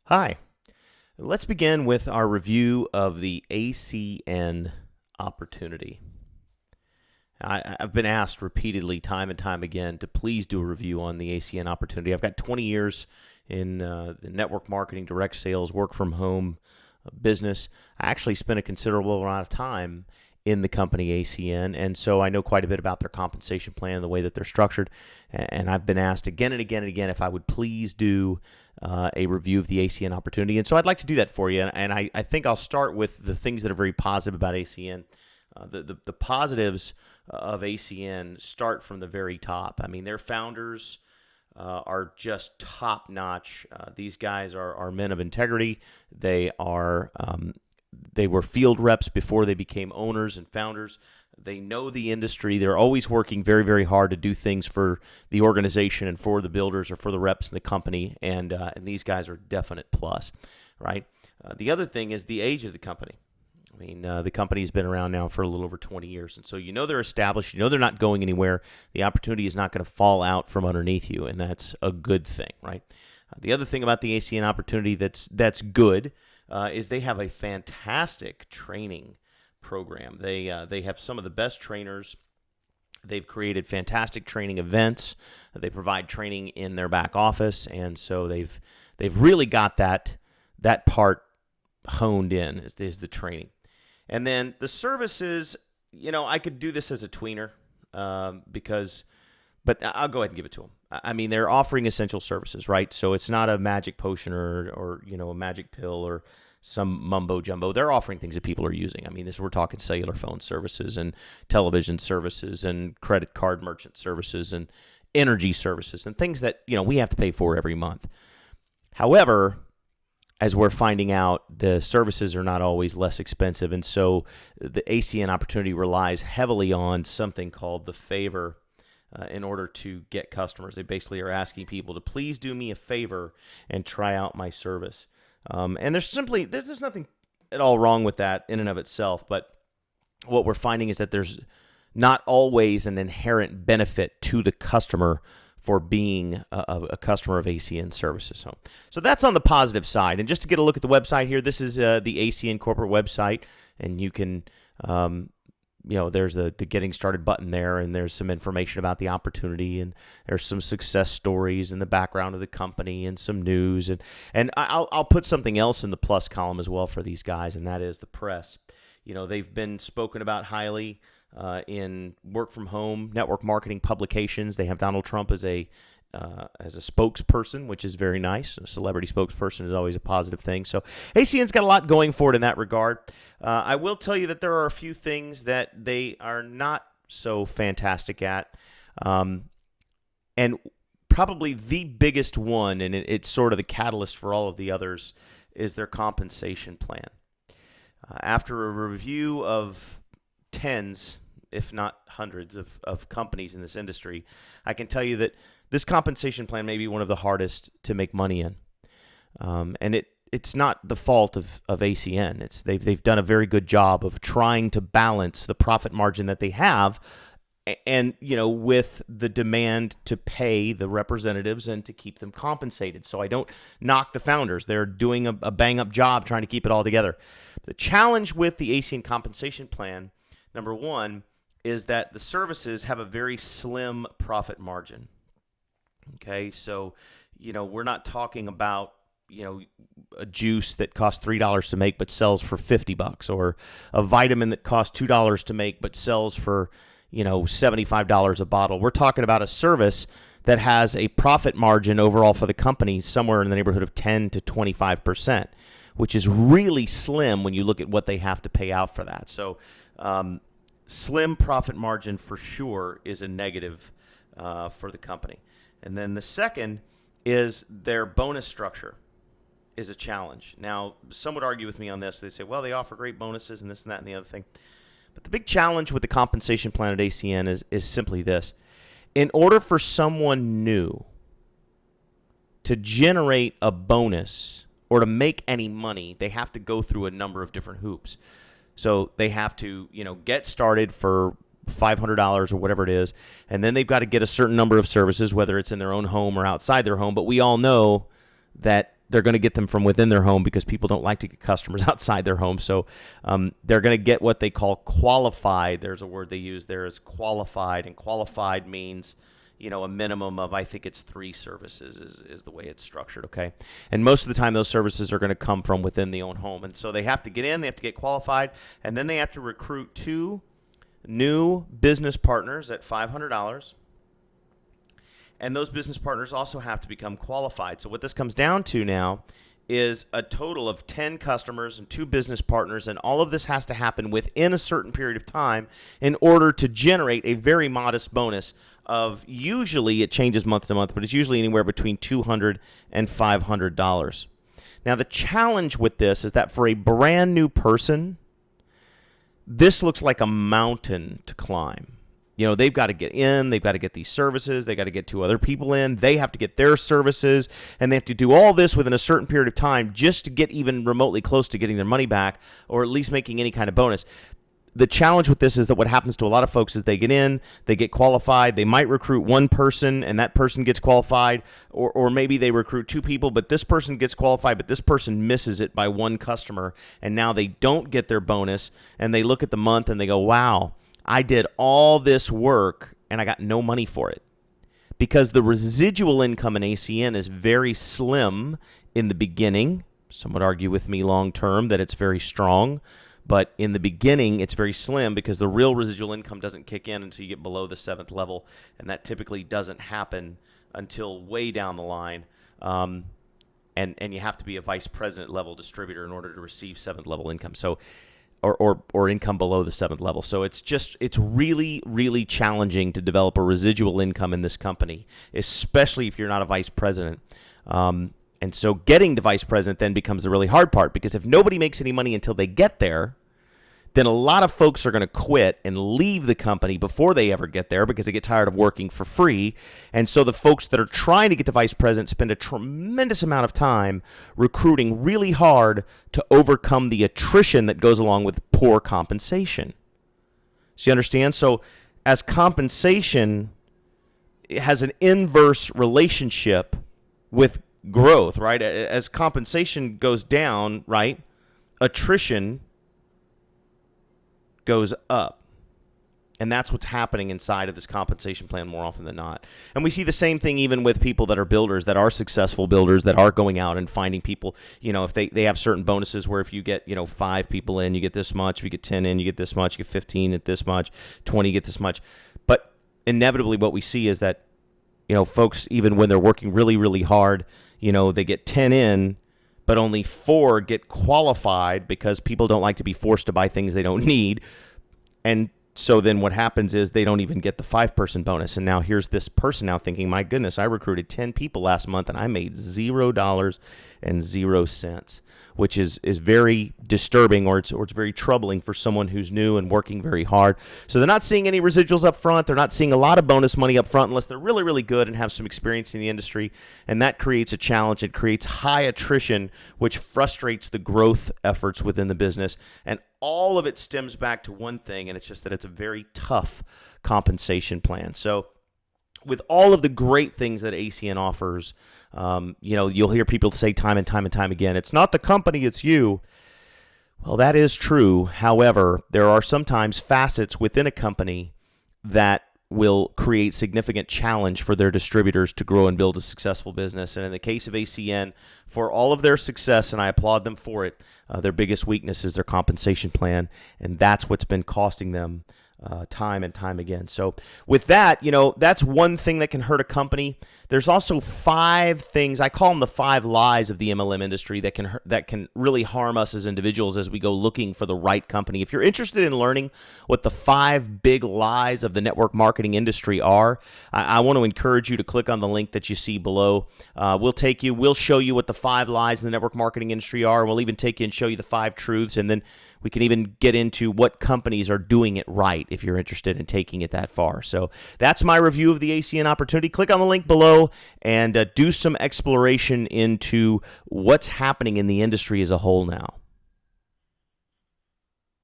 Hi. Let's begin with our review of the ACN opportunity. I've been asked repeatedly, time and time again, to please do a review on the ACN opportunity. I've got 20 years in the network marketing, direct sales, work from home business. I actually spent a considerable amount of time in the company ACN, and so I know quite a bit about their compensation plan and the way that they're structured. And I've been asked again and again and again if I would please do a review of the ACN opportunity, and so I'd like to do that for you. And I think I'll start with the things that are very positive about ACN. The positives of ACN start from the very top. I mean, their founders are just top notch. These guys are men of integrity. They were field reps before they became owners and founders. They know the industry. They're always working very, very hard to do things for the organization and for the builders or for the reps in the company. And these guys are definite plus, right? The other thing is the age of the company. I mean, the company's been around now for a little over 20 years. And so you know they're established. You know they're not going anywhere. The opportunity is not going to fall out from underneath you, and that's a good thing, right? The other thing about the ACN opportunity that's good is they have a fantastic training program. They have some of the best trainers. They've created fantastic training events. They provide training in their back office, and so they've really got that part honed in is the training. And then the services, I could do this as a tweener but I'll go ahead and give it to them. I mean, they're offering essential services, right? So it's not a magic potion or a magic pill or some mumbo jumbo. They're offering things that people are using. I mean, we're talking cellular phone services and television services and credit card merchant services and energy services and things that, we have to pay for every month. However, as we're finding out, the services are not always less expensive. And so the ACN opportunity relies heavily on something called the favor in order to get customers. They basically are asking people to please do me a favor and try out my service. And there's nothing at all wrong with that in and of itself. But what we're finding is that there's not always an inherent benefit to the customer for being a customer of ACN services. So that's on the positive side. And just to get a look at the website here, this is the ACN corporate website, and you can, there's the getting started button there, and there's some information about the opportunity, and there's some success stories in the background of the company and some news. And I'll put something else in the plus column as well for these guys, and that is the press. They've been spoken about highly in work from home network marketing publications. They have Donald Trump as a spokesperson, which is very nice. A celebrity spokesperson is always a positive thing. So ACN's got a lot going for it in that regard. I will tell you that there are a few things that they are not so fantastic at. And probably the biggest one, and it's sort of the catalyst for all of the others, is their compensation plan. After a review of tens, if not hundreds of companies in this industry, I can tell you that this compensation plan may be one of the hardest to make money in. And it's not the fault of ACN. They've done a very good job of trying to balance the profit margin that they have and with the demand to pay the representatives and to keep them compensated. So I don't knock the founders. They're doing a bang-up job trying to keep it all together. The challenge with the ACN compensation plan, number one, is that the services have a very slim profit margin. Okay, so, we're not talking about, a juice that costs $3 to make but sells for $50, or a vitamin that costs $2 to make but sells for, $75 a bottle. We're talking about a service that has a profit margin overall for the company somewhere in the neighborhood of 10 to 25%, which is really slim when you look at what they have to pay out for that. So, slim profit margin for sure is a negative for the company. And then the second is their bonus structure is a challenge. Now, some would argue with me on this. They say, well, they offer great bonuses and this and that and the other thing. But the big challenge with the compensation plan at ACN is simply this. In order for someone new to generate a bonus or to make any money, they have to go through a number of different hoops. So they have to, get started for $500 or whatever it is, and then they've got to get a certain number of services, whether it's in their own home or outside their home. But we all know that they're going to get them from within their home because people don't like to get customers outside their home. So they're going to get what they call qualified. There's a word they use there is qualified, and qualified means a minimum of, I think it's 3 services is the way it's structured, okay? And most of the time those services are going to come from within the own home. And so they have to get in, they have to get qualified, and then they have to recruit 2 new business partners at $500. And those business partners also have to become qualified. So what this comes down to now is a total of 10 customers and 2 business partners, and all of this has to happen within a certain period of time in order to generate a very modest bonus of, usually it changes month to month, but it's usually anywhere between $200 and $500. Now, the challenge with this is that for a brand new person, this looks like a mountain to climb. They've got to get in, they've got to get these services, they got to get 2 other people in, they have to get their services, and they have to do all this within a certain period of time just to get even remotely close to getting their money back, or at least making any kind of bonus. The challenge with this is that what happens to a lot of folks is they get in, they get qualified, they might recruit 1 person, and that person gets qualified, or maybe they recruit 2 people, but this person gets qualified, but this person misses it by 1 customer, and now they don't get their bonus, and they look at the month and they go, wow, I did all this work and I got no money for it. Because the residual income in ACN is very slim in the beginning. Some would argue with me long term that it's very strong. But in the beginning, it's very slim because the real residual income doesn't kick in until you get below the 7th level. And that typically doesn't happen until way down the line. And you have to be a vice president level distributor in order to receive 7th level income. So or income below the 7th level. So it's really, really challenging to develop a residual income in this company, especially if you're not a vice president. And so getting to vice president then becomes the really hard part, because if nobody makes any money until they get there, then a lot of folks are going to quit and leave the company before they ever get there because they get tired of working for free. And so the folks that are trying to get to vice president spend a tremendous amount of time recruiting really hard to overcome the attrition that goes along with poor compensation. So you understand? So as compensation has an inverse relationship with growth, right? As compensation goes down, right, attrition goes up. And that's what's happening inside of this compensation plan more often than not. And we see the same thing even with people that are builders, that are successful builders, that are going out and finding people, if they have certain bonuses where if you get, 5 people in, you get this much. If you get 10 in, you get this much. You get 15 at this much. 20, you get this much. But inevitably what we see is that, folks, even when they're working really, really hard, they get 10 in, but only 4 get qualified because people don't like to be forced to buy things they don't need. And so then what happens is they don't even get the 5-person bonus. And now here's this person now thinking, my goodness, I recruited 10 people last month and I made $0.00, which is very disturbing, or it's very troubling for someone who's new and working very hard. So they're not seeing any residuals up front. They're not seeing a lot of bonus money up front unless they're really, really good and have some experience in the industry. And that creates a challenge. It creates high attrition, which frustrates the growth efforts within the business. And all of it stems back to one thing, and it's just that it's a very tough compensation plan. So with all of the great things that ACN offers, you'll hear people say time and time and time again, it's not the company, it's you. Well, that is true. However, there are sometimes facets within a company that will create significant challenge for their distributors to grow and build a successful business. And in the case of ACN, for all of their success, and I applaud them for it, their biggest weakness is their compensation plan, and that's what's been costing them time and time again. So with that, that's one thing that can hurt a company. There's also 5 things, I call them the 5 lies of the MLM industry that can really harm us as individuals as we go looking for the right company. If you're interested in learning what the 5 big lies of the network marketing industry are, I want to encourage you to click on the link that you see below. We'll show you what the 5 lies in the network marketing industry are, and we'll even take you and show you the 5 truths, and then we can even get into what companies are doing it right if you're interested in taking it that far. So that's my review of the ACN opportunity. Click on the link below and do some exploration into what's happening in the industry as a whole now.